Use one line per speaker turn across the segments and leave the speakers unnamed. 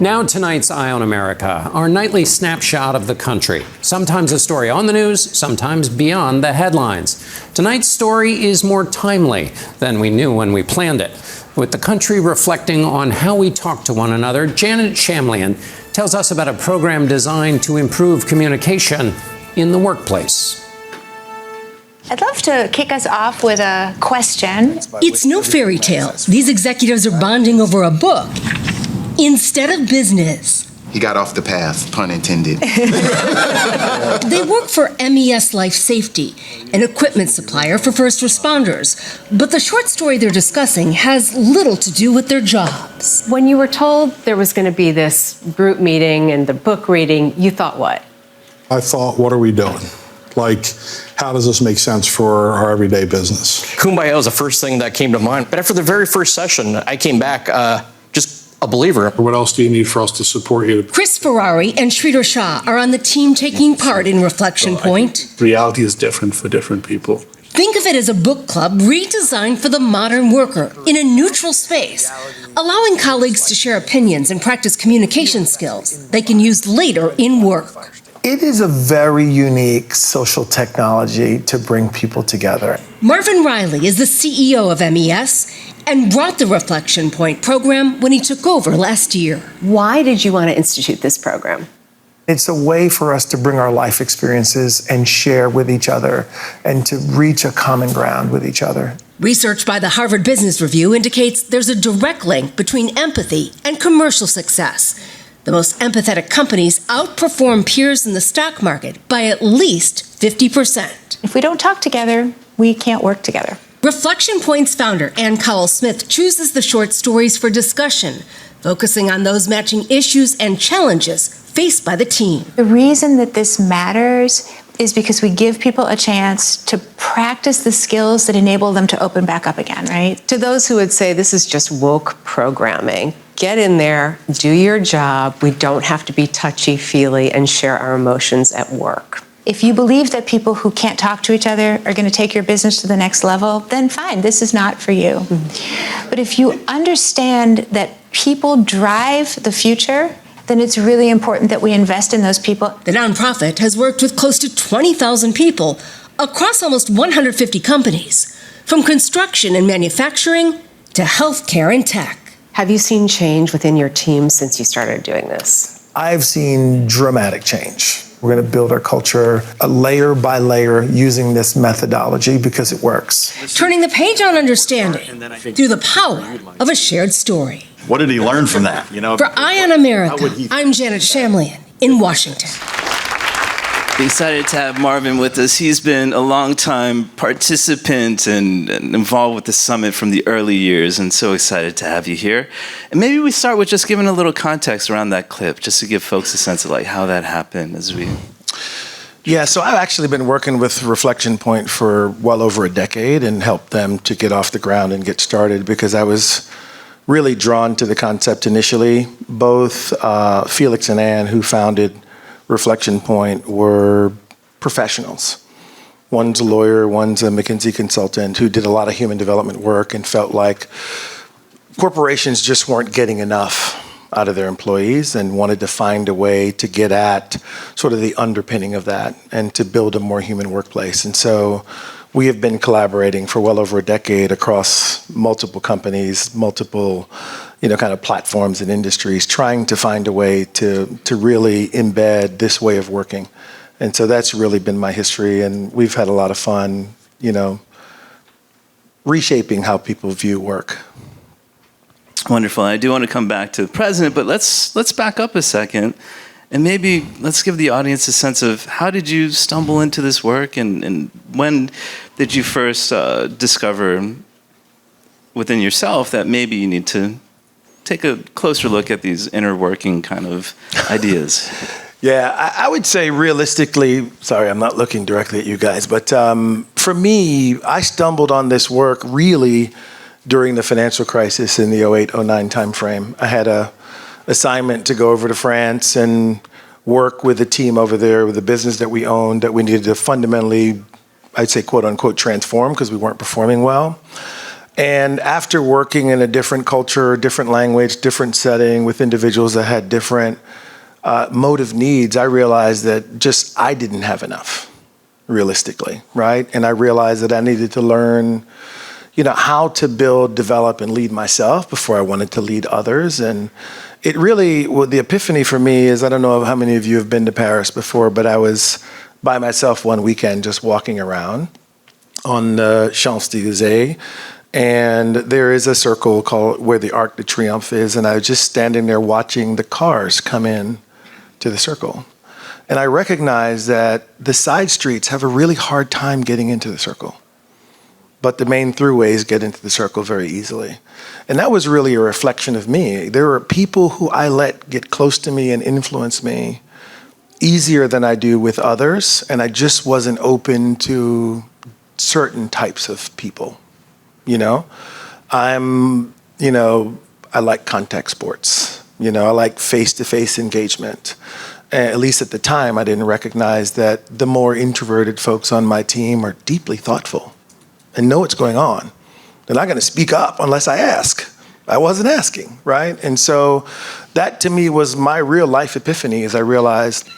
Now tonight's Eye on America, our nightly snapshot of the country. Sometimes a story on the news, sometimes beyond the headlines. Tonight's story is more timely than we knew when we planned it. With the country reflecting on how we talk to one another, Janet Shamlian tells us about a program designed to improve communication in the workplace.
I'd love to kick us off with a question.
It's no fairy tale. These executives are bonding over a book instead of business.
He got off the path, pun intended.
They work for MES Life Safety, an equipment supplier for first responders. But the short story they're discussing has little to do with their jobs.
When you were told there was going to be this group meeting and the book reading, you thought what?
I thought, what are we doing? Like, how does this make sense for our everyday business?
Kumbaya was the first thing that came to mind. But after the very first session, I came back just a believer.
What else do you need for us to support you?
Chris Ferrari and Sridhar Shah are on the team taking part in Reflection Point.
Reality is different for different people.
Think of it as a book club redesigned for the modern worker in a neutral space, allowing colleagues to share opinions and practice communication skills they can use later in work.
It is a very unique social technology to bring people together.
Marvin Riley is the CEO of MES and brought the Reflection Point program when he took over last year.
Why did you want to institute this program?
It's a way for us to bring our life experiences and share with each other and to reach a common ground with each other.
Research by the Harvard Business Review indicates there's a direct link between empathy and commercial success. The most empathetic companies outperform peers in the stock market by at least 50%.
If we don't talk together, we can't work together.
Reflection Point's founder, Ann Cowell-Smith, chooses the short stories for discussion, focusing on those matching issues and challenges faced by the team.
The reason that this matters is because we give people a chance to practice the skills that enable them to open back up again, right?
To those who would say this is just woke programming, get in there, do your job. We don't have to be touchy-feely and share our emotions at work.
If you believe that people who can't talk to each other are going to take your business to the next level, then fine, this is not for you. Mm-hmm. But if you understand that people drive the future, then it's really important that we invest in those people.
The nonprofit has worked with close to 20,000 people across almost 150 companies, from construction and manufacturing to healthcare and tech.
Have you seen change within your team since you started doing this?
I've seen dramatic change. We're going to build our culture layer by layer using this methodology because it works.
Turning the page on understanding through the power of a shared story.
What did he learn from that?
For Eye on America, I'm Janet Shamlian in Washington.
Excited to have Marvin with us. He's been a long-time participant and involved with the summit from the early years, and so excited to have you here. And maybe we start with just giving a little context around that clip, just to give folks a sense of like how that happened as we...
Yeah, so I've actually been working with Reflection Point for well over a decade and helped them to get off the ground and get started because I was really drawn to the concept initially. Both Felix and Ann, who founded Reflection Point, were professionals. One's a lawyer, one's a McKinsey consultant who did a lot of human development work and felt like corporations just weren't getting enough out of their employees and wanted to find a way to get at sort of the underpinning of that and to build a more human workplace. And so we have been collaborating for well over a decade across multiple companies, multiple kind of platforms and industries, trying to find a way to really embed this way of working. And so that's really been my history, and we've had a lot of fun, reshaping how people view work.
Wonderful. I do want to come back to the president, but let's back up a second, and maybe let's give the audience a sense of how did you stumble into this work, and when did you first discover within yourself that maybe you need to take a closer look at these inner working kind of ideas?
Yeah, I would say realistically, sorry, I'm not looking directly at you guys, but for me, I stumbled on this work really during the financial crisis in the 2008-09 timeframe. I had a assignment to go over to France and work with a team over there with a business that we owned that we needed to fundamentally, I'd say, quote unquote, transform because we weren't performing well. And after working in a different culture, different language, different setting with individuals that had different motive needs, I realized that just I didn't have enough, realistically, right? And I realized that I needed to learn, how to build, develop, and lead myself before I wanted to lead others. And it really, the epiphany for me is, I don't know how many of you have been to Paris before, but I was by myself one weekend just walking around on the Champs-Élysées. And there is a circle called where the Arc de Triomphe is, and I was just standing there watching the cars come in to the circle. And I recognized that the side streets have a really hard time getting into the circle, but the main throughways get into the circle very easily. And that was really a reflection of me. There are people who I let get close to me and influence me easier than I do with others, and I just wasn't open to certain types of people. I like contact sports. I like face-to-face engagement. At least at the time, I didn't recognize that the more introverted folks on my team are deeply thoughtful and know what's going on. They're not going to speak up unless I ask. I wasn't asking, right? And so that to me was my real life epiphany, as I realized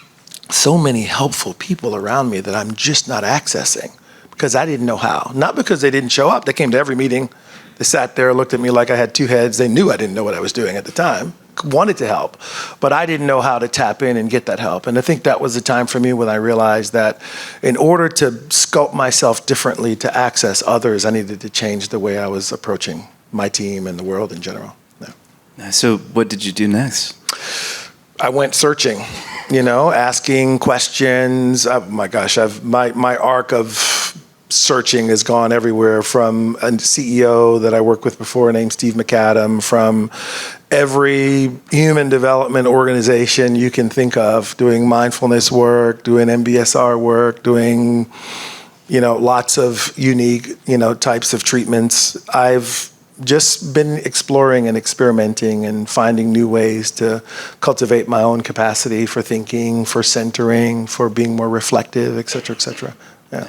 so many helpful people around me that I'm just not accessing because I didn't know how. Not because they didn't show up. They came to every meeting. They sat there, looked at me like I had two heads. They knew I didn't know what I was doing at the time, wanted to help, but I didn't know how to tap in and get that help. And I think that was the time for me when I realized that in order to sculpt myself differently to access others, I needed to change the way I was approaching my team and the world in general. Yeah.
So what did you do next?
I went searching, asking questions. Oh my gosh, my arc of searching has gone everywhere, from a CEO that I worked with before named Steve McAdam, from every human development organization you can think of, doing mindfulness work, doing MBSR work, doing, lots of unique, types of treatments. I've just been exploring and experimenting and finding new ways to cultivate my own capacity for thinking, for centering, for being more reflective, et cetera, et cetera. Yeah.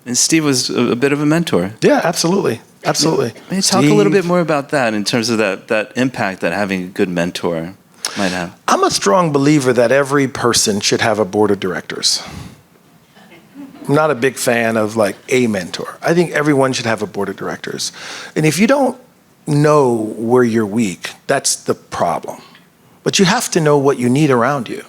And Steve was a bit of a mentor.
Yeah, absolutely. Absolutely.
Maybe talk a little bit more about that in terms of that impact that having a good mentor might have.
I'm a strong believer that every person should have a board of directors. I'm not a big fan of a mentor. I think everyone should have a board of directors. And if you don't know where you're weak, that's the problem. But you have to know what you need around you.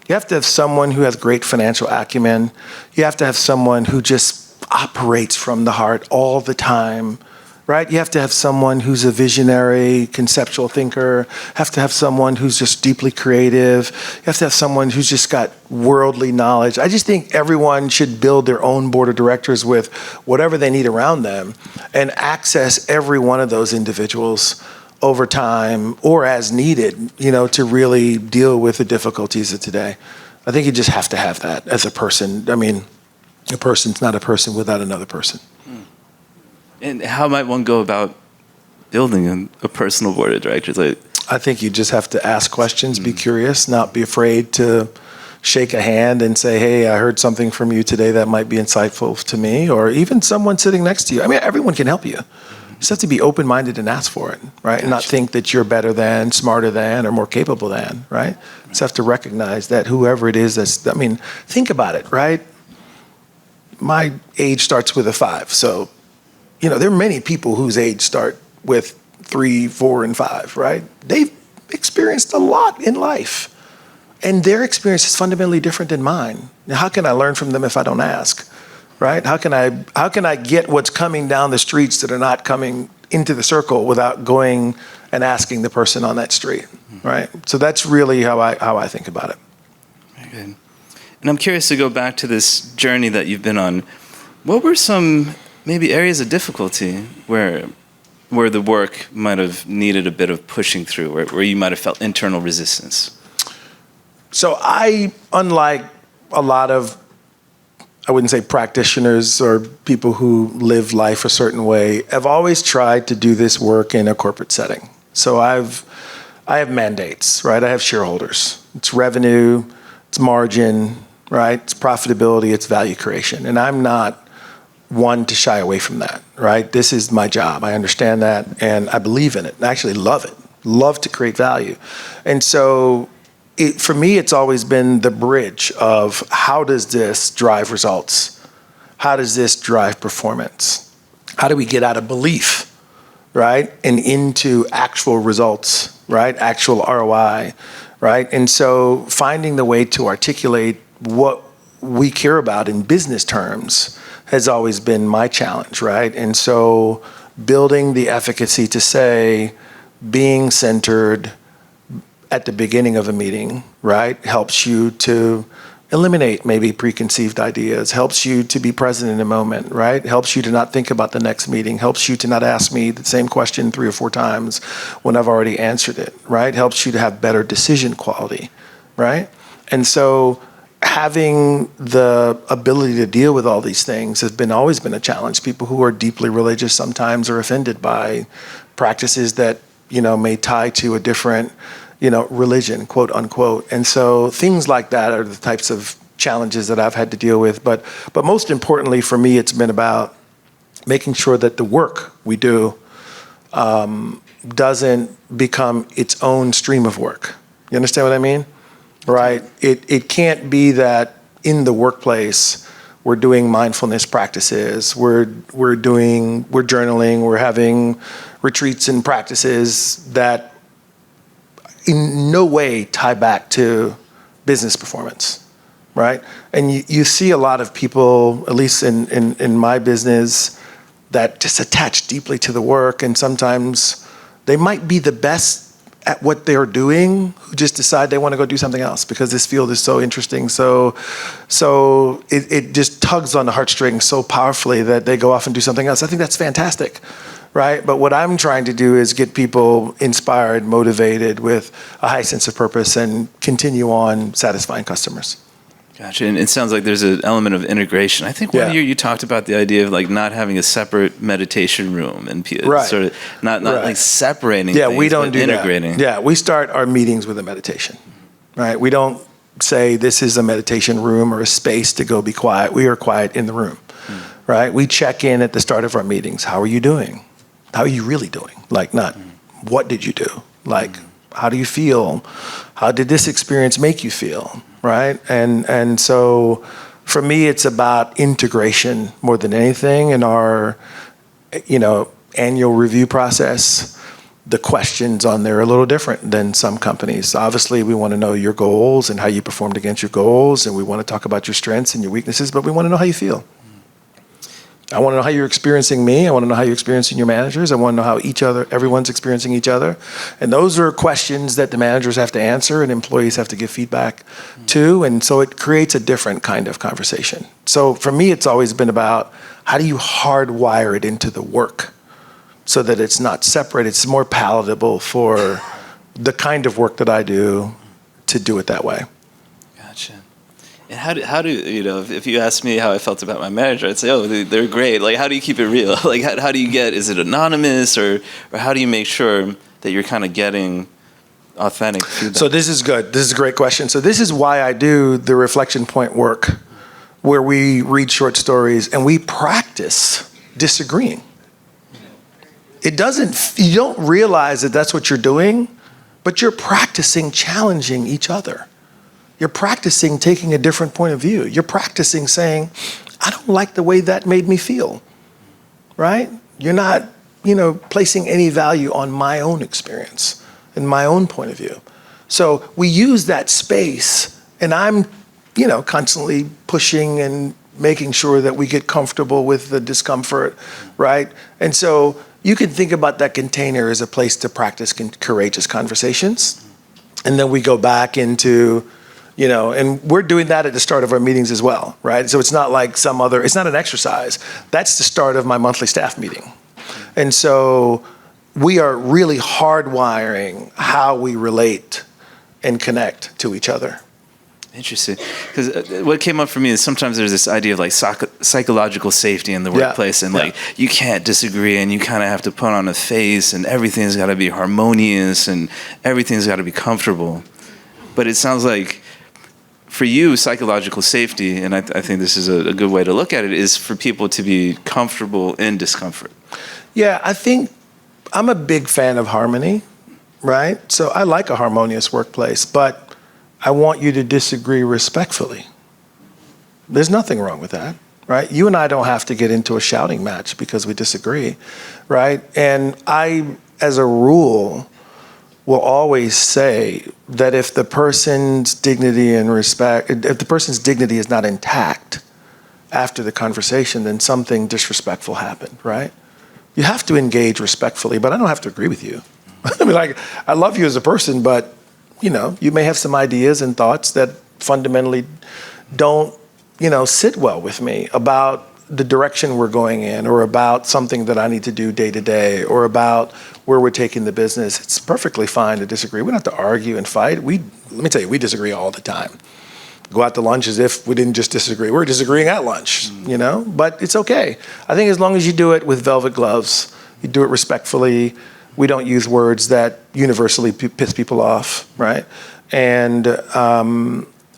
You have to have someone who has great financial acumen. You have to have someone who just operates from the heart all the time, right? You have to have someone who's a visionary, conceptual thinker. You have to have someone who's just deeply creative. You have to have someone who's just got worldly knowledge. I just think everyone should build their own board of directors with whatever they need around them and access every one of those individuals over time or as needed, to really deal with the difficulties of today. I think you just have to have that as a person. I mean, a person's not a person without another person.
And how might one go about building a personal board of directors?
I think you just have to ask questions, be curious, not be afraid to shake a hand and say, hey, I heard something from you today that might be insightful to me, or even someone sitting next to you. I mean, everyone can help you. You just have to be open-minded and ask for it, right? And not think that you're better than, smarter than, or more capable than, right? You just have to recognize that whoever it is think about it, right? My age starts with a 5. So, there are many people whose age start with 3, 4, and 5, right? They've experienced a lot in life. And their experience is fundamentally different than mine. Now, how can I learn from them if I don't ask, right? How can I get what's coming down the streets that are not coming into the circle without going and asking the person on that street, right? So that's really how I think about it.
Very good. And I'm curious to go back to this journey that you've been on. What were some maybe areas of difficulty where the work might have needed a bit of pushing through, where you might have felt internal resistance?
So unlike a lot of, I wouldn't say practitioners or people who live life a certain way, I've always tried to do this work in a corporate setting. So I have mandates, right? I have shareholders. It's revenue, it's margin, right? It's profitability, it's value creation. And I'm not one to shy away from that, right? This is my job. I understand that, and I believe in it. I actually love it. Love to create value. And so for me, it's always been the bridge of how does this drive results? How does this drive performance? How do we get out of belief, right, and into actual results, right, actual ROI, right? And so finding the way to articulate what we care about in business terms has always been my challenge, right? And so building the efficacy to say, being centered at the beginning of a meeting, right, helps you to eliminate maybe preconceived ideas, helps you to be present in the moment, right? Helps you to not think about the next meeting, helps you to not ask me the same question 3 or 4 times when I've already answered it, right? Helps you to have better decision quality, right? And so having the ability to deal with all these things has always been a challenge. People who are deeply religious sometimes are offended by practices that, may tie to a different, religion, quote unquote. And so things like that are the types of challenges that I've had to deal with. But most importantly for me, it's been about making sure that the work we do doesn't become its own stream of work. You understand what I mean? Right? It can't be that in the workplace we're doing mindfulness practices, we're journaling, we're having retreats and practices that in no way tie back to business performance, right? And you see a lot of people, at least in my business, that just attach deeply to the work, and sometimes they might be the best at what they're doing, who just decide they want to go do something else because this field is so interesting. So it just tugs on the heartstrings so powerfully that they go off and do something else. I think that's fantastic, right? But what I'm trying to do is get people inspired, motivated, with a high sense of purpose, and continue on satisfying customers.
Gotcha. And it sounds like there's an element of integration. I think one year you talked about the idea of like not having a separate meditation room and sort of not like separating things,
we don't
but
do
integrating.
That. Yeah, we start our meetings with a meditation, right? We don't say this is a meditation room or a space to go be quiet. We are quiet in the room, right? We check in at the start of our meetings. How are you doing? How are you really doing? Like, not what did you do? Like, how do you feel? How did this experience make you feel? Right? And so for me, it's about integration more than anything in our, annual review process. The questions on there are a little different than some companies. Obviously, we want to know your goals and how you performed against your goals, and we want to talk about your strengths and your weaknesses, but we want to know how you feel. I want to know how you're experiencing me. I want to know how you're experiencing your managers. I want to know how everyone's experiencing each other. And those are questions that the managers have to answer and employees have to give feedback to. And so it creates a different kind of conversation. So for me, it's always been about how do you hardwire it into the work so that it's not separate. It's more palatable for the kind of work that I do to do it that way.
Gotcha. And how do if you ask me how I felt about my manager, I'd say, oh, they're great. Like, how do you keep it real? Like, how do you is it anonymous, or how do you make sure that you're kind of getting authentic feedback?
So this is good. This is a great question. So this is why I do the reflection point work, where we read short stories and we practice disagreeing. You don't realize that that's what you're doing, but you're practicing challenging each other. You're practicing taking a different point of view. You're practicing saying, I don't like the way that made me feel, right? You're not, placing any value on my own experience and my own point of view. So we use that space, and I'm, constantly pushing and making sure that we get comfortable with the discomfort, right? And so you can think about that container as a place to practice courageous conversations. And then we go back into, and we're doing that at the start of our meetings as well, right? So it's not like it's not an exercise. That's the start of my monthly staff meeting. And so we are really hardwiring how we relate and connect to each other.
Interesting. Because what came up for me is sometimes there's this idea of like psychological safety in the workplace, and like you can't disagree, and you kind of have to put on a face, and everything's got to be harmonious, and everything's got to be comfortable. But it sounds like for you, psychological safety, and I think this is a good way to look at it, is for people to be comfortable in discomfort.
Yeah, I think I'm a big fan of harmony, right? So I like a harmonious workplace, but I want you to disagree respectfully. There's nothing wrong with that, right? You and I don't have to get into a shouting match because we disagree, right? And I, as a rule, will always say that if the person's dignity and respect, if the person's dignity is not intact after the conversation, then something disrespectful happened, right? You have to engage respectfully, but I don't have to agree with you. I mean, like, I love you as a person, but, you know, you may have some ideas and thoughts that fundamentally don't, you know, sit well with me about the direction we're going in, or about something that I need to do day to day, or about where we're taking the business. It's perfectly fine to disagree. We don't have to argue and fight. Let me tell you, we disagree all the time. Go out to lunch as if we didn't just disagree. We're disagreeing at lunch, you know, but it's okay. I think as long as you do it with velvet gloves, you do it respectfully, we don't use words that universally piss people off, right? And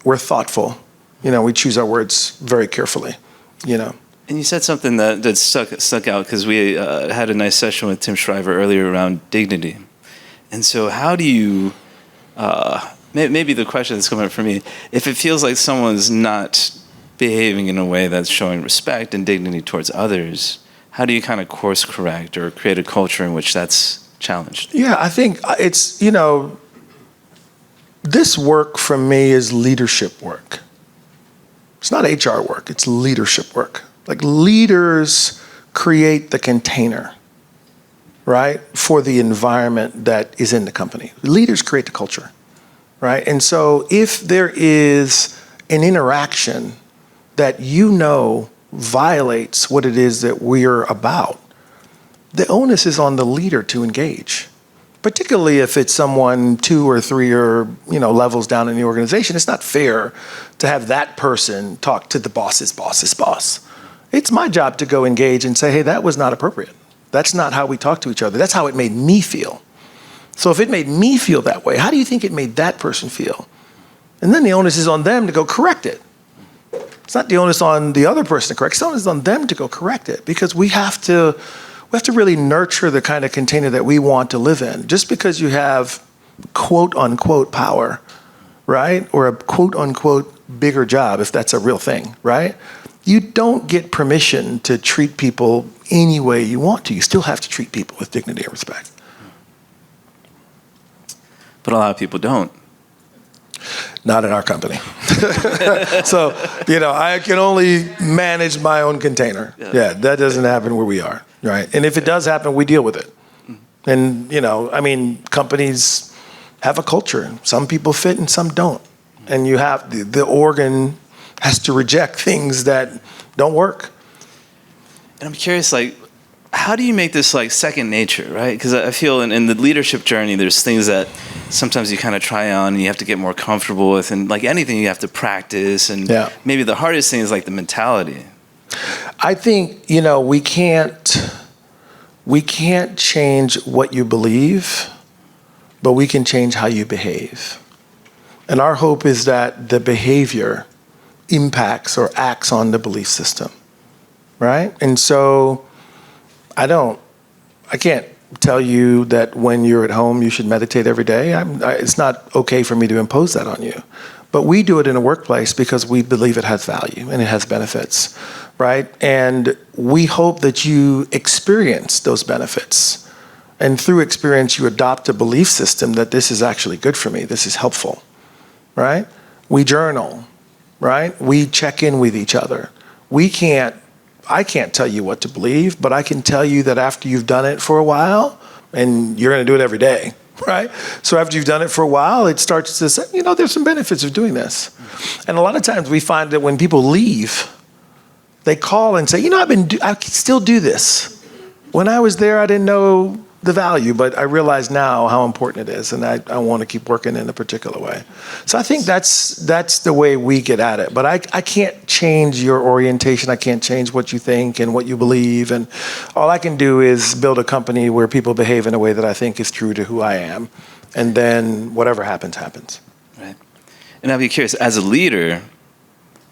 we're thoughtful. You know, we choose our words very carefully, you know.
And you said something that stuck out, because we had a nice session with Tim Shriver earlier around dignity. And so how do you, maybe the question that's coming up for me, if it feels like someone's not behaving in a way that's showing respect and dignity towards others, how do you kind of course correct or create a culture in which that's challenged?
Yeah, I think it's, you know, this work for me is leadership work. It's not HR work, it's leadership work. Like, leaders create the container, right, for the environment that is in the company. Leaders create the culture, right? And so if there is an interaction that you know violates what it is that we're about, the onus is on the leader to engage. Particularly if it's someone 2 or 3 or, you know, levels down in the organization. It's not fair to have that person talk to the boss's boss's boss. It's my job to go engage and say, hey, that was not appropriate. That's not how we talk to each other. That's how it made me feel. So if it made me feel that way, how do you think it made that person feel? And then the onus is on them to go correct it. It's not the onus on the other person to correct it. It's the onus on them to go correct it, because we have to really nurture the kind of container that we want to live in. Just because you have quote unquote power, right? Or a quote unquote bigger job, if that's a real thing, right? You don't get permission to treat people any way you want to. You still have to treat people with dignity and respect.
But a lot of people don't.
Not in our company. So, you know, I can only manage my own container. Yeah, that doesn't happen where we are, right? And if it does happen, we deal with it. And, you know, I mean, companies have a culture. Some people fit and some don't. And you have, the organ has to reject things that don't work.
And I'm curious, like, how do you make this like second nature, right? Because I feel in the leadership journey, there's things that sometimes you kind of try on and you have to get more comfortable with, and like anything you have to practice. And maybe the hardest thing is like the mentality.
I think, you know, we can't change what you believe, but we can change how you behave. And our hope is that the behavior impacts or acts on the belief system, right? And so I can't tell you that when you're at home you should meditate every day. It's not okay for me to impose that on you. But we do it in a workplace because we believe it has value and it has benefits, right? And we hope that you experience those benefits. And through experience, you adopt a belief system that this is actually good for me, this is helpful, right? We journal, right? We check in with each other. I can't tell you what to believe, but I can tell you that after you've done it for a while, and you're going to do it every day, right? So after you've done it for a while, it starts to say, you know, there's some benefits of doing this. And a lot of times we find that when people leave, they call and say, you know, I can still do this. When I was there, I didn't know the value, but I realize now how important it is, and I want to keep working in a particular way. So I think that's the way we get at it. But I can't change your orientation. I can't change what you think and what you believe. And all I can do is build a company where people behave in a way that I think is true to who I am. And then whatever happens, happens.
Right. And I'd be curious, as a leader,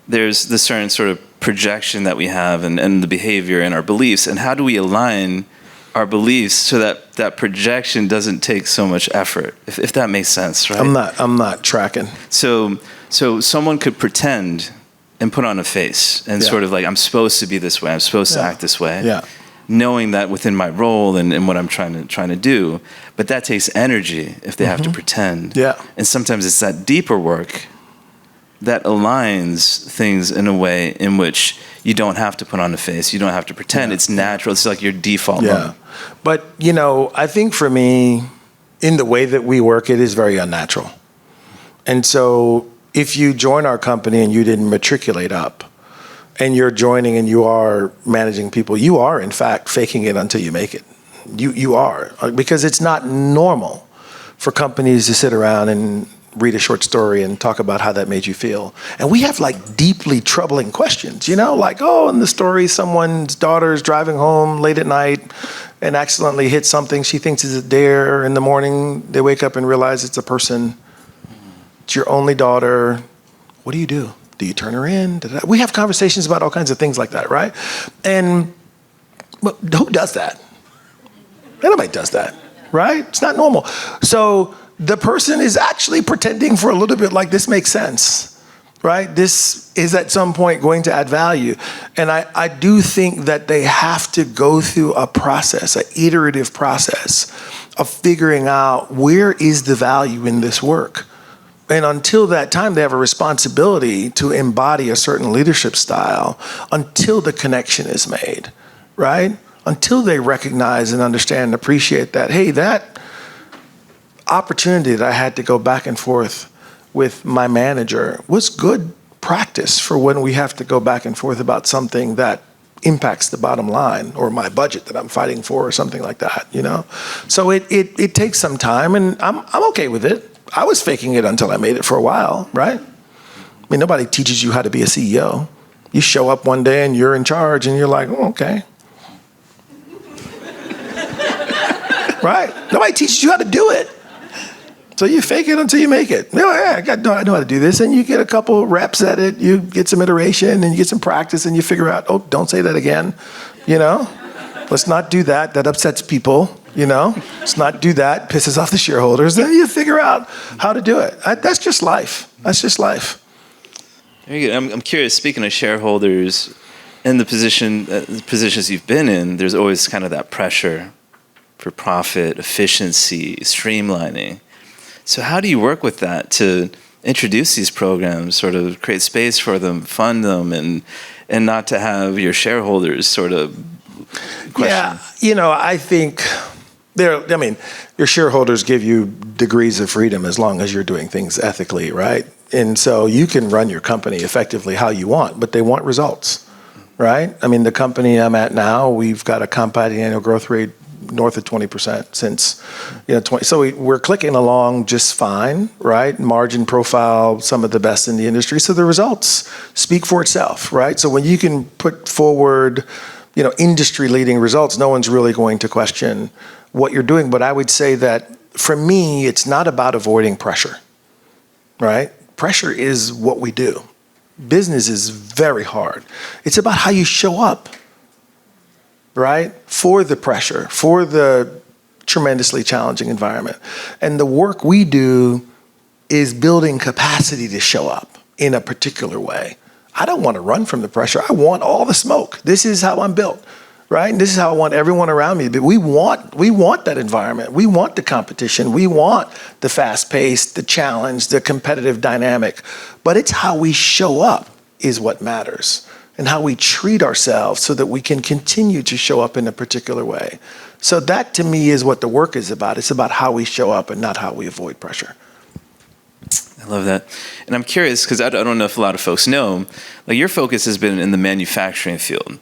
there's this certain sort of projection that we have and the behavior and our beliefs, and how do we align our beliefs so that that projection doesn't take so much effort, if that makes sense, right?
I'm not tracking.
So someone could pretend and put on a face and sort of like, I'm supposed to be this way, I'm supposed to act this way.
Yeah.
Knowing that within my role and what I'm trying to do, but that takes energy if they have to pretend.
Yeah.
And sometimes it's that deeper work that aligns things in a way in which you don't have to put on a face, you don't have to pretend. It's natural. It's like your default mode.
But I think for me, in the way that we work, it is very unnatural. And so if you join our company and you didn't matriculate up, and you're joining and you are managing people, you are in fact faking it until you make it. You are, because it's not normal for companies to sit around and read a short story and talk about how that made you feel. And we have like deeply troubling questions, like, in the story, someone's daughter's driving home late at night and accidentally hit something she thinks is a dare. In the morning, they wake up and realize it's a person. It's your only daughter. What do you do? Do you turn her in? We have conversations about all kinds of things like that, right? And who does that? Nobody does that, right? It's not normal. So the person is actually pretending for a little bit like this makes sense, right? This is at some point going to add value. And I do think that they have to go through a process, an iterative process of figuring out where is the value in this work. And until that time, they have a responsibility to embody a certain leadership style until the connection is made, right? Until they recognize and understand and appreciate that, hey, that opportunity that I had to go back and forth with my manager was good practice for when we have to go back and forth about something that impacts the bottom line or my budget that I'm fighting for or something like that, So it takes some time, and I'm okay with it. I was faking it until I made it for a while, right? I mean, nobody teaches you how to be a CEO. You show up one day and you're in charge and you're like, okay. Right? Nobody teaches you how to do it. So you fake it until you make it. I know how to do this. And you get a couple reps at it. You get some iteration and you get some practice and you figure out, don't say that again. Let's not do that. That upsets people. Let's not do that. Pisses off the shareholders. Then you figure out how to do it. That's just life. That's just life.
Very good. I'm curious, speaking of shareholders, in the positions you've been in, there's always kind of that pressure for profit, efficiency, streamlining. So how do you work with that to introduce these programs, sort of create space for them, fund them, and not to have your shareholders sort of question?
Yeah, I think your shareholders give you degrees of freedom as long as you're doing things ethically, right? And so you can run your company effectively how you want, but they want results, right? I mean, the company I'm at now, we've got a compounding annual growth rate north of 20% since 20. So we're clicking along just fine, right? Margin profile, some of the best in the industry. So the results speak for itself, right? So when you can put forward, industry-leading results, no one's really going to question what you're doing. But I would say that for me, it's not about avoiding pressure, right? Pressure is what we do. Business is very hard. It's about how you show up, right? For the pressure, for the tremendously challenging environment. And the work we do is building capacity to show up in a particular way. I don't want to run from the pressure. I want all the smoke. This is how I'm built, right? And this is how I want everyone around me to be. We want that environment. We want the competition. We want the fast pace, the challenge, the competitive dynamic. But it's how we show up is what matters, and how we treat ourselves so that we can continue to show up in a particular way. So that to me is what the work is about. It's about how we show up and not how we avoid pressure.
I love that. And I'm curious, because I don't know if a lot of folks know, like your focus has been in the manufacturing field,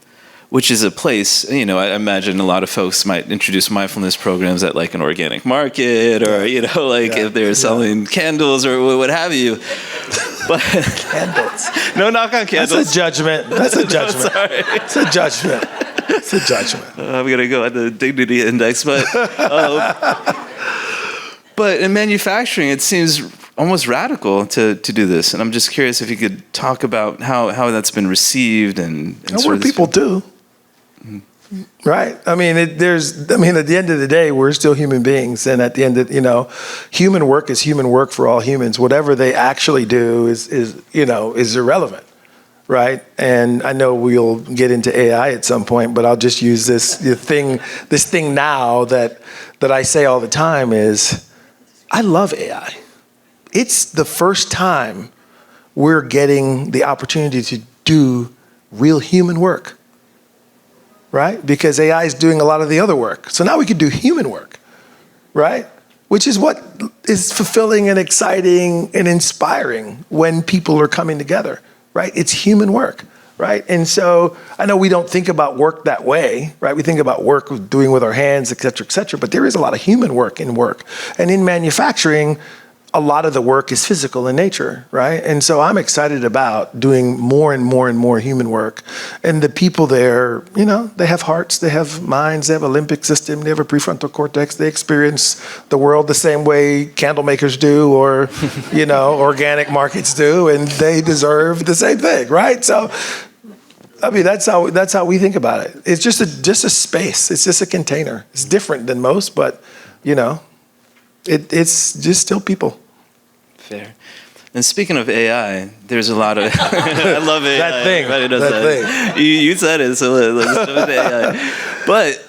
which is a place, I imagine a lot of folks might introduce mindfulness programs at like an organic market or, if they're selling candles or what have you. But
Candles.
No knock on candles.
That's a judgment. That's a judgment.
No, sorry.
It's a judgment. It's a judgment.
I'm going to go at the dignity index. But in manufacturing, it seems almost radical to do this. And I'm just curious if you could talk about how that's been received and
we're people too. Right? I mean, at the end of the day, we're still human beings. And at the end of, human work is human work for all humans. Whatever they actually do is irrelevant. Right? And I know we'll get into AI at some point, but I'll just use this thing now that I say all the time is, I love AI. It's the first time we're getting the opportunity to do real human work. Right? Because AI is doing a lot of the other work. So now we can do human work, right? Which is what is fulfilling and exciting and inspiring when people are coming together, right? It's human work, right? And so I know we don't think about work that way, right? We think about work doing with our hands, et cetera, but there is a lot of human work in work. And in manufacturing, a lot of the work is physical in nature, right? And so I'm excited about doing more and more and more human work. And the people there, they have hearts, they have minds, they have a limbic system, they have a prefrontal cortex, they experience the world the same way candle makers do or, organic markets do, and they deserve the same thing, right? So, that's how we think about it. It's just a space. It's just a container. It's different than most, but, it's just still people.
Fair. And speaking of AI, there's a lot of I love AI.
That thing. That
thing. You said it, so let's go with AI. But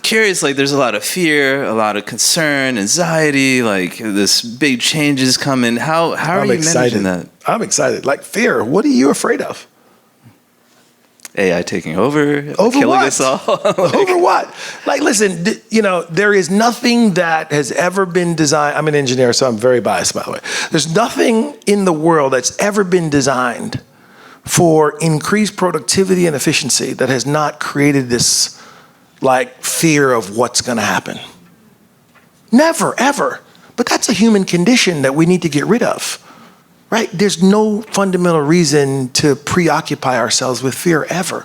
curious, there's a lot of fear, a lot of concern, anxiety, this big changes coming. How are you managing that?
I'm excited. Fear. What are you afraid of?
AI taking over killing
what?
us all.
Over what? Listen, there is nothing that has ever been designed. I'm an engineer, so I'm very biased, by the way. There's nothing in the world that's ever been designed for increased productivity and efficiency that has not created this, fear of what's going to happen. Never, ever. But that's a human condition that we need to get rid of. Right? There's no fundamental reason to preoccupy ourselves with fear ever,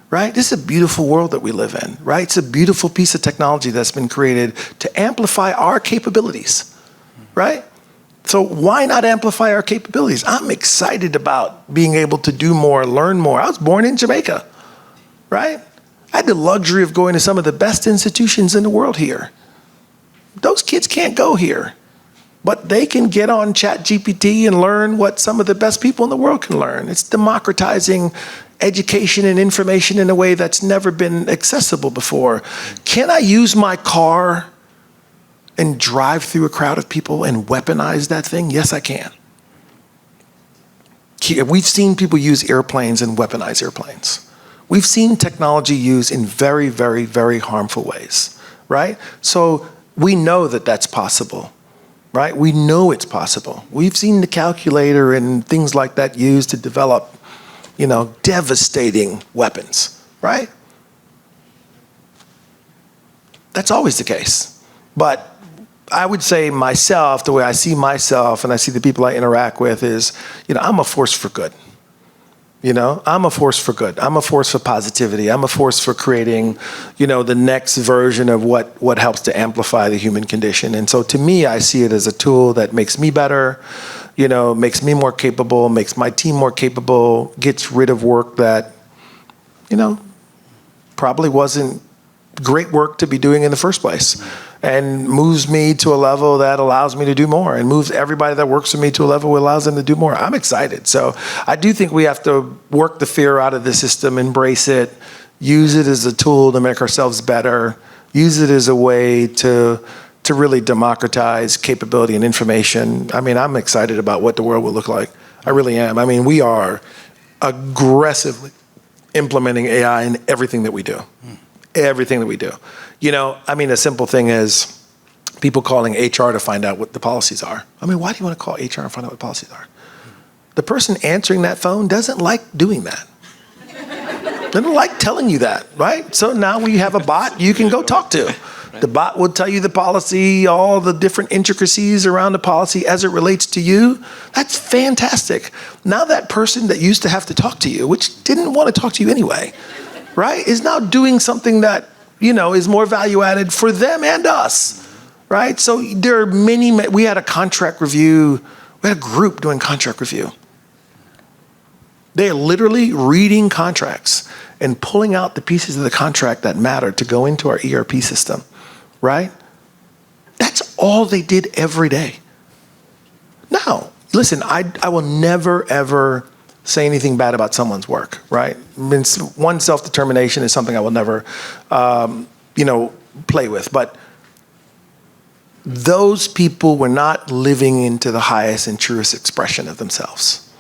right? This is a beautiful world that we live in, right? It's a beautiful piece of technology that's been created to amplify our capabilities, right? So why not amplify our capabilities? I'm excited about being able to do more, learn more. I was born in Jamaica, right? I had the luxury of going to some of the best institutions in the world here. Those kids can't go here. But they can get on ChatGPT and learn what some of the best people in the world can learn. It's democratizing education and information in a way that's never been accessible before. Can I use my car and drive through a crowd of people and weaponize that thing? Yes, I can. We've seen people use airplanes and weaponize airplanes. We've seen technology used in very, very, very harmful ways, right? So we know that that's possible. Right? We know it's possible. We've seen the calculator and things like that used to develop, devastating weapons, right? That's always the case. But I would say myself, the way I see myself and I see the people I interact with is, I'm a force for good. I'm a force for good. I'm a force for positivity. I'm a force for creating, the next version of what helps to amplify the human condition. And so to me, I see it as a tool that makes me better, makes me more capable, makes my team more capable, gets rid of work that, probably wasn't great work to be doing in the first place, and moves me to a level that allows me to do more, and moves everybody that works with me to a level that allows them to do more. I'm excited. So I do think we have to work the fear out of the system, embrace it, use it as a tool to make ourselves better, use it as a way to really democratize capability and information. I'm excited about what the world will look like. I really am. We are aggressively implementing AI in everything that we do. Everything that we do. A simple thing is people calling HR to find out what the policies are. Why do you want to call HR and find out what policies are? The person answering that phone doesn't like doing that. They don't like telling you that, right? So now we have a bot you can go talk to. The bot will tell you the policy, all the different intricacies around the policy as it relates to you. That's fantastic. Now that person that used to have to talk to you, which didn't want to talk to you anyway, right, is now doing something that, is more value added for them and us, right? So there are we had a contract review
We had a group doing contract review. They are literally reading contracts and pulling out the pieces of the contract that matter to go into our ERP system, right? That's all they did every day. Now, listen, I will never, ever say anything bad about someone's work, right? I mean, one self-determination is something I will never, play with. But those people were not living into the highest and truest expression of themselves.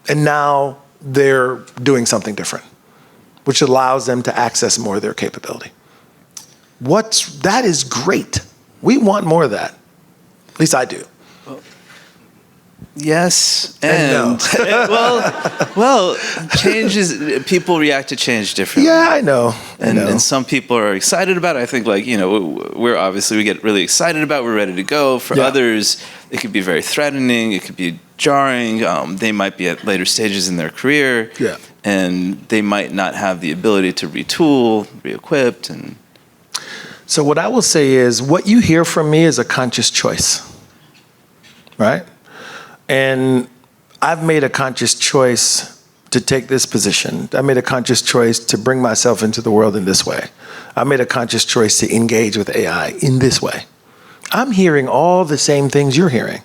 And now they're doing something different, which allows them to access more of their capability. That is great. We want more of that. At least I do.
Yes, and well, people react to change differently.
Yeah, I know.
And some people are excited about it. I think we get really excited about it, we're ready to go. For others, it could be very threatening, it could be jarring. They might be at later stages in their career, and they might not have the ability to retool, re-equip.
So what I will say is, what you hear from me is a conscious choice, right? And I've made a conscious choice to take this position. I made a conscious choice to bring myself into the world in this way. I made a conscious choice to engage with AI in this way. I'm hearing all the same things you're hearing.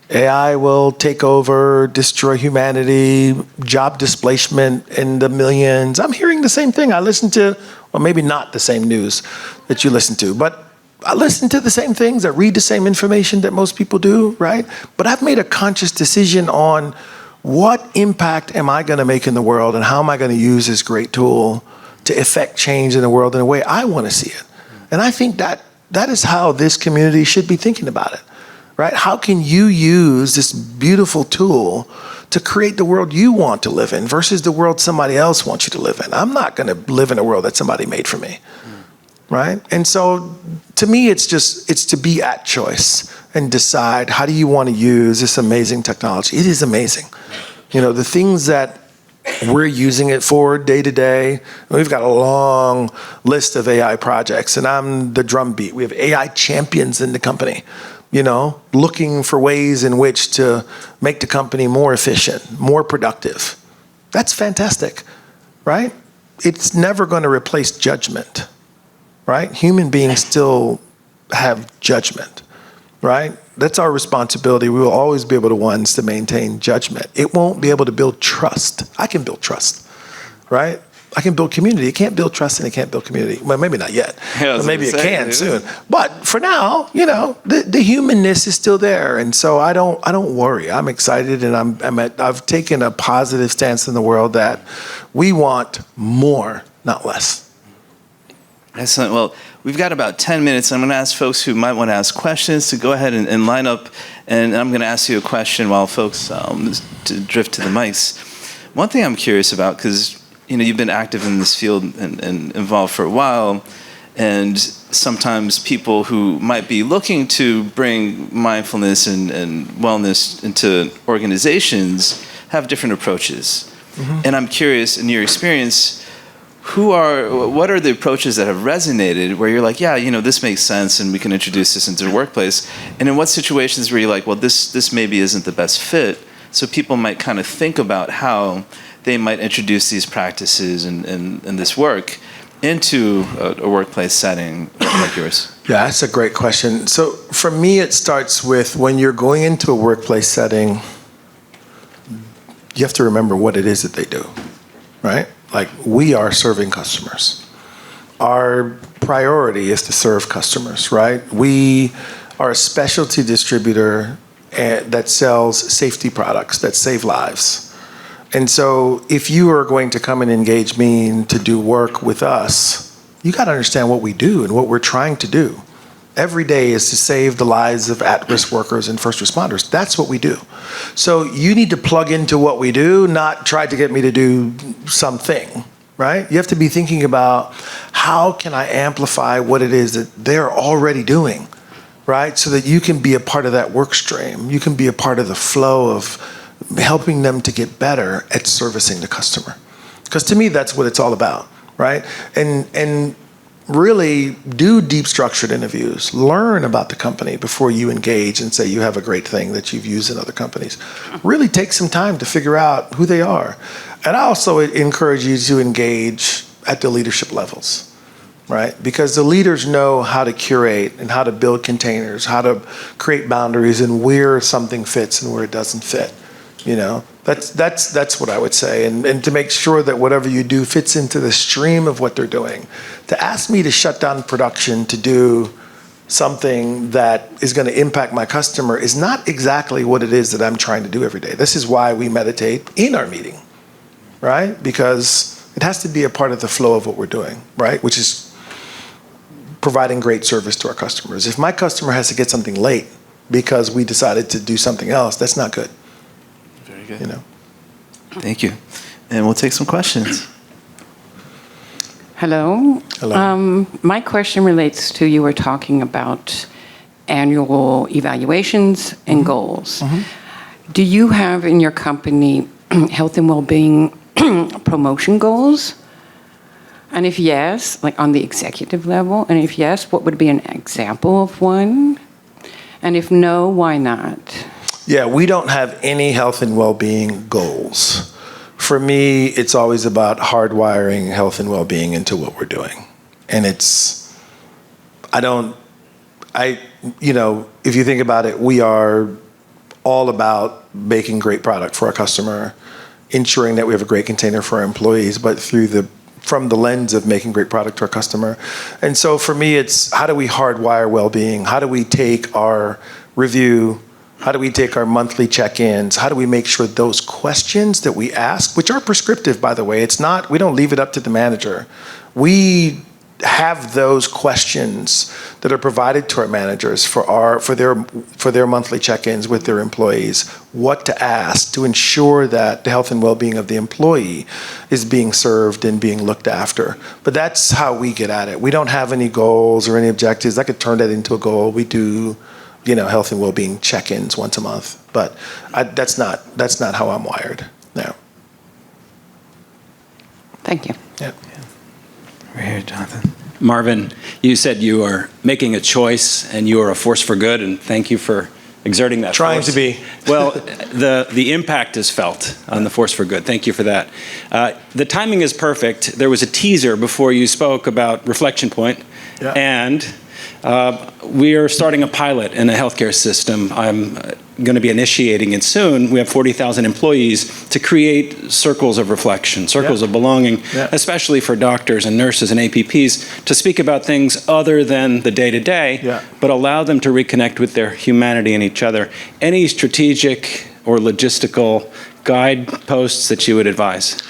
AI will take over, destroy humanity, job displacement in the millions. I'm hearing the same thing. I listen to, well, maybe not the same news that you listen to, but I listen to the same things, I read the same information that most people do, right? But I've made a conscious decision on what impact am I gonna make in the world and how am I gonna use this great tool to effect change in the world in a way I wanna see it. And I think that is how this community should be thinking about it, right? How can you use this beautiful tool to create the world you want to live in versus the world somebody else wants you to live in? I'm not gonna live in a world that somebody made for me. Right? And so to me, it's to be at choice and decide, how do you want to use this amazing technology? It is amazing. The things that we're using it for day to day, we've got a long list of AI projects, and I'm the drumbeat. We have AI champions in the company, looking for ways in which to make the company more efficient, more productive. That's fantastic, right? It's never going to replace judgment. Right? Human beings still have judgment, right? That's our responsibility. We will always be able to maintain judgment. It won't be able to build trust. I can build trust, right? I can build community. It can't build trust and it can't build community. Well, maybe not yet, but maybe it can soon. But for now, the humanness is still there, and so I don't worry. I'm excited, and I've taken a positive stance in the world that we want more, not less.
Excellent. Well, we've got about 10 minutes. I'm going to ask folks who might want to ask questions to go ahead and line up, and I'm going to ask you a question while folks to drift to the mics. One thing I'm curious about, because you've been active in this field and involved for a while, and sometimes people who might be looking to bring mindfulness and wellness into organizations have different approaches. Mm-hmm. And I'm curious, in your experience, what are the approaches that have resonated where you're like, this makes sense and we can introduce this into the workplace? And in what situations where you're like, well, this maybe isn't the best fit? So people might kind of think about how they might introduce these practices and this work into a workplace setting like yours.
Yeah, that's a great question. So for me, it starts with, when you're going into a workplace setting, you have to remember what it is that they do, right? Like, we are serving customers. Our priority is to serve customers, right? We are a specialty distributor that sells safety products that save lives. And so if you are going to come and engage me to do work with us, you got to understand what we do and what we're trying to do. Every day is to save the lives of at-risk workers and first responders. That's what we do. So you need to plug into what we do, not try to get me to do something, right? You have to be thinking about, how can I amplify what it is that they're already doing, right? So that you can be a part of that work stream. You can be a part of the flow of helping them to get better at servicing the customer. Because to me, that's what it's all about, right? And really do deep structured interviews. Learn about the company before you engage and say you have a great thing that you've used in other companies. Really take some time to figure out who they are. And I also encourage you to engage at the leadership levels, right? Because the leaders know how to curate and how to build containers, how to create boundaries and where something fits and where it doesn't fit. You know, that's what I would say. And to make sure that whatever you do fits into the stream of what they're doing. To ask me to shut down production to do something that is going to impact my customer is not exactly what it is that I'm trying to do every day. This is why we meditate in our meeting, right? Because it has to be a part of the flow of what we're doing, right? Which is providing great service to our customers. If my customer has to get something late because we decided to do something else, that's not good.
Very good.
You know.
Thank you. And we'll take some questions.
Hello.
Hello.
My question relates to, you were talking about annual evaluations and goals. Do you have in your company health and well-being promotion goals? And if yes, like on the executive level, and if yes, what would be an example of one? And if no, why not?
Yeah, we don't have any health and well-being goals. For me, it's always about hardwiring health and well-being into what we're doing. And you know, if you think about it, we are all about making great product for our customer, ensuring that we have a great container for our employees, but from the lens of making great product to our customer. And so for me, it's how do we hardwire well-being? How do we take our review? How do we take our monthly check-ins? How do we make sure those questions that we ask, which are prescriptive, by the way, we don't leave it up to the manager. We have those questions that are provided to our managers for their monthly check-ins with their employees, what to ask to ensure that the health and well-being of the employee is being served and being looked after. But that's how we get at it. We don't have any goals or any objectives. I could turn that into a goal. We do, you know, health and well-being check-ins once a month, but that's not how I'm wired. No.
Thank you.
Yeah.
Right here, Jonathan.
Marvin, you said you are making a choice and you are a force for good, and thank you for exerting that
Trying
force.
to be.
Well, the impact is felt on the force for good. Thank you for that. The timing is perfect. There was a teaser before you spoke about Reflection Point,
Yeah.
and we are starting a pilot in a healthcare system. I'm going to be initiating it soon. We have 40,000 employees to create circles of reflection, circles of belonging, especially for doctors and nurses and APPs, to speak about things other than the day-to-day, but allow them to reconnect with their humanity and each other. Any strategic or logistical guideposts that you would advise?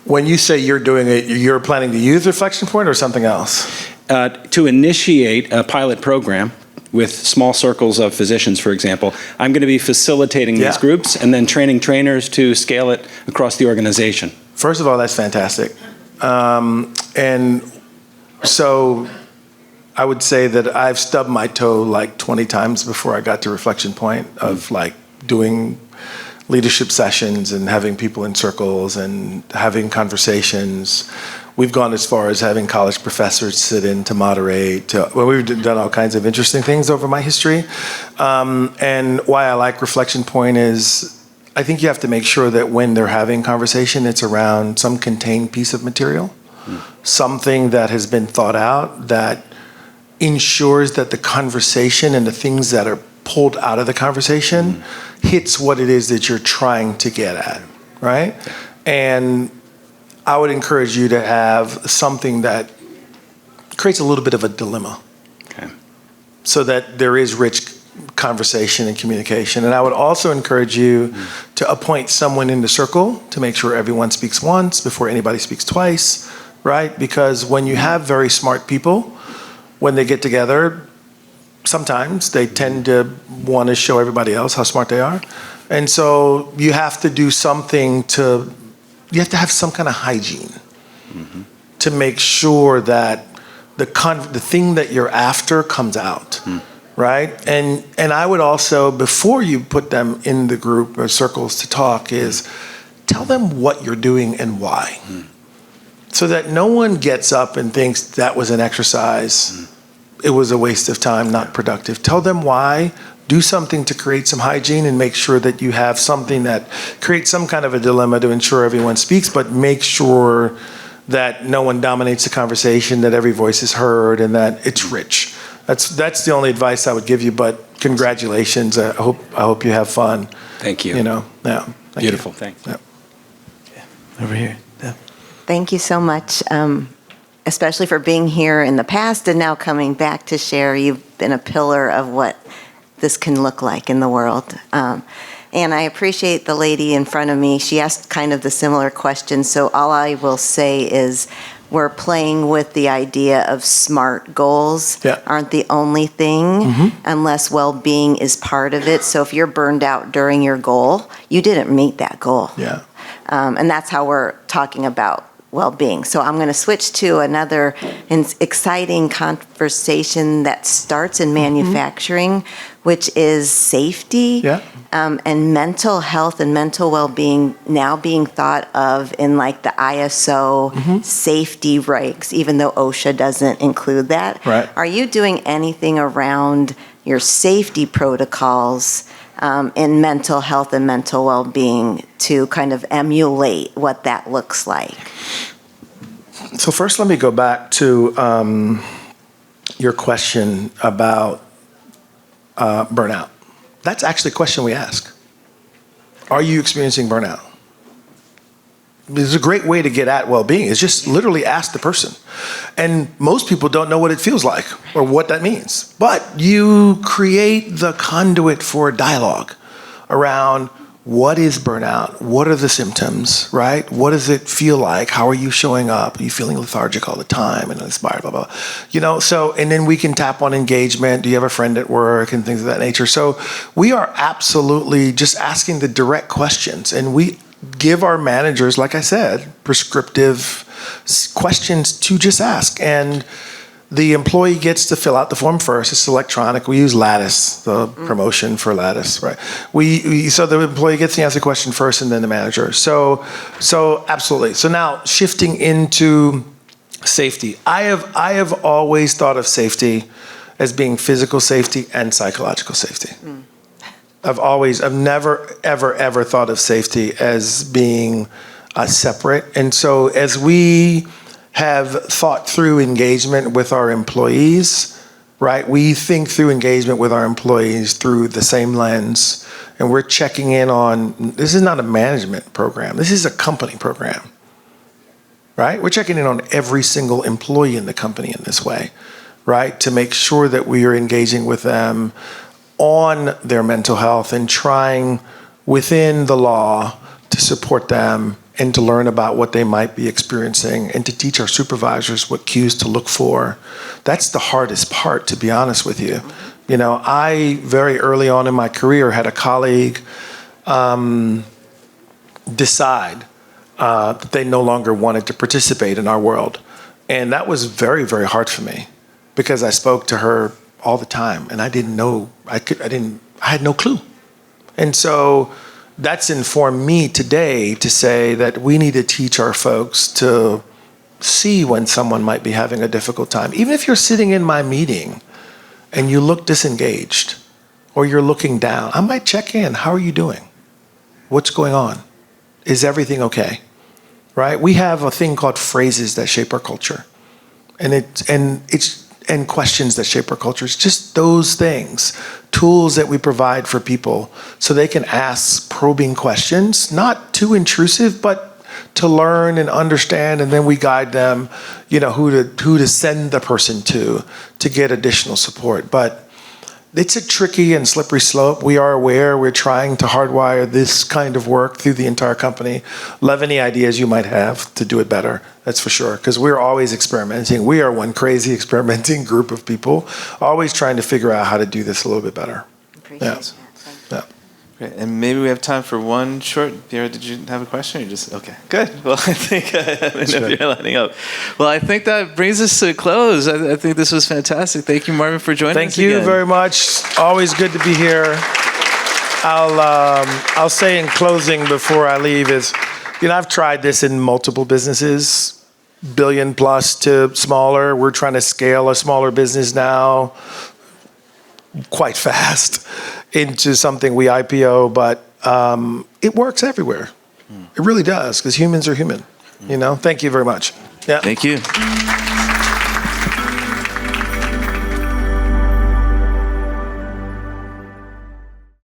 When you say you're doing it, you're planning to use Reflection Point or something else?
To initiate a pilot program with small circles of physicians, for example. I'm going to be facilitating these groups and then training trainers to scale it across the organization.
First of all, that's fantastic. And so I would say that I've stubbed my toe like 20 times before I got to Reflection Point of like doing leadership sessions and having people in circles and having conversations. We've gone as far as having college professors sit in to moderate. We've done all kinds of interesting things over my history. And why I like Reflection Point is I think you have to make sure that when they're having conversation, it's around some contained piece of material, something that has been thought out that ensures that the conversation and the things that are pulled out of the conversation hits what it is that you're trying to get at, right? And I would encourage you to have something that creates a little bit of a dilemma, so that there is rich conversation and communication. And I would also encourage you to appoint someone in the circle to make sure everyone speaks once before anybody speaks twice, right? Because when you have very smart people, when they get together, sometimes they tend to want to show everybody else how smart they are. And so you have to do something you have to have some kind of hygiene to make sure that the thing that you're after comes out, right? And I would also, before you put them in the group or circles to talk, is tell them what you're doing and why. so that no one gets up and thinks that was an exercise. It was a waste of time, not productive. Tell them why. Do something to create some hygiene and make sure that you have something that creates some kind of a dilemma to ensure everyone speaks, but make sure that no one dominates the conversation, that every voice is heard, and that it's rich. That's the only advice I would give you, but congratulations. I hope you have fun.
Thank you.
You know, yeah.
Beautiful, thanks.
Yeah. Over here. Yeah.
Thank you so much, especially for being here in the past and now coming back to share. You've been a pillar of what this can look like in the world. And I appreciate the lady in front of me. She asked kind of the similar question. So all I will say is we're playing with the idea of SMART goals aren't the only thing unless well-being is part of it. So if you're burned out during your goal, you didn't meet that goal.
Yeah.
And that's how we're talking about well-being. So I'm going to switch to another exciting conversation that starts in manufacturing, which is safety and mental health and mental well-being now being thought of in like the ISO safety regs, even though OSHA doesn't include that.
Right.
Are you doing anything around your safety protocols in mental health and mental well-being to kind of emulate what that looks like?
So first, let me go back to your question about burnout. That's actually a question we ask. Are you experiencing burnout? It's a great way to get at well-being is just literally ask the person. And most people don't know what it feels like or what that means. But you create the conduit for dialogue around what is burnout? What are the symptoms, right? What does it feel like? How are you showing up? Are you feeling lethargic all the time and inspired, blah, blah, blah. You know, so, and then we can tap on engagement. Do you have a friend at work and things of that nature? So we are absolutely just asking the direct questions, and we give our managers, like I said, prescriptive questions to just ask. And the employee gets to fill out the form first. It's electronic. We use Lattice, the promotion for Lattice, right? So the employee gets to answer the question first, and then the manager. So absolutely. So now shifting into safety. I have always thought of safety as being physical safety and psychological safety. I've never, ever thought of safety as being separate. And so as we have thought through engagement with our employees, right? We think through engagement with our employees through the same lens, and we're checking in on, this is not a management program, this is a company program, right? We're checking in on every single employee in the company in this way, right? To make sure that we are engaging with them on their mental health and trying within the law to support them and to learn about what they might be experiencing and to teach our supervisors what cues to look for. That's the hardest part, to be honest with you. You know, I, very early on in my career, had a colleague decide that they no longer wanted to participate in our world. And that was very, very hard for me because I spoke to her all the time and I didn't know, I had no clue. And so that's informed me today to say that we need to teach our folks to see when someone might be having a difficult time. Even if you're sitting in my meeting and you look disengaged or you're looking down, I might check in. How are you doing? What's going on? Is everything okay? Right? We have a thing called phrases that shape our culture. And questions that shape our culture. It's just those things, tools that we provide for people so they can ask probing questions, not too intrusive, but to learn and understand, and then we guide them, you know, who to send the person to get additional support. But it's a tricky and slippery slope. We are aware. We're trying to hardwire this kind of work through the entire company. Love any ideas you might have to do it better, that's for sure, because we're always experimenting. We are one crazy experimenting group of people, always trying to figure out how to do this a little bit better.
Appreciate that.
Yeah.
Great. And maybe we have time for one short. Pierre, did you have a question? Or you just okay? Good. Well, I think I don't know if you're lining up. Well, I think that brings us to a close. I think this was fantastic. Thank you, Marvin, for joining us.
Thank you very much. Always good to be here. I'll say in closing before I leave is, you know, I've tried this in multiple businesses, billion plus to smaller. We're trying to scale a smaller business now quite fast into something we IPO, but it works everywhere. It really does, because humans are human. You know. Thank you very much. Yeah.
Thank you.